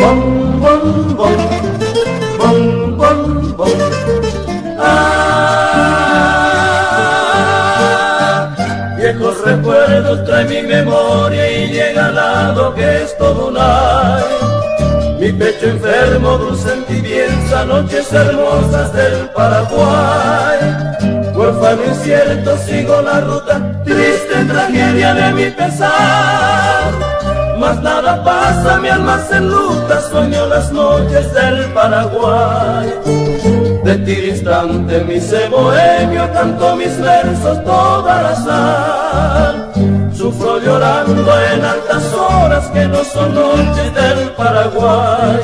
Bom, bom, bom, bom, bom, bom. Viejos recuerdos trae mi memoria y llega al lado que es todo un ay. Mi pecho enfermo dulce en tibieza, noches hermosas del Paraguay. Huérfano incierto sigo la ruta, triste tragedia de mi pesar. Mas nada pasa, mi alma se enluta, sueño las noches del Paraguay. De ti distante mi ser bohemio, canto mis versos toda la sal. Sufro llorando en altas horas que no son noches del Paraguay.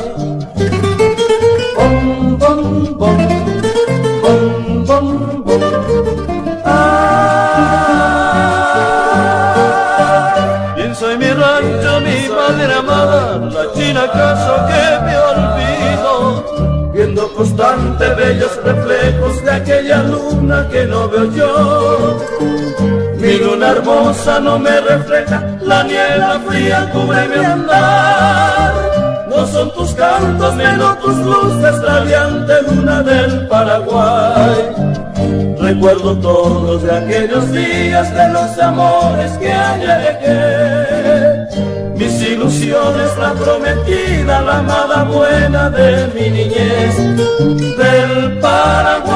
Bom, bom, bom, bom, bom, bom. Pienso en mi rancho, mi madre amada, la china acaso que me olvido, viendo constante bellos reflejos de aquella luna que no veo yo. Mi luna hermosa no me refleja, la niebla fría cubre mi andar. No son tus cantos, menos tus luces, radiante luna del Paraguay. Recuerdo todos de aquellos días, de los amores que ayer dejé. Mis ilusiones, la prometida, la amada buena de mi niñez del Paraguay.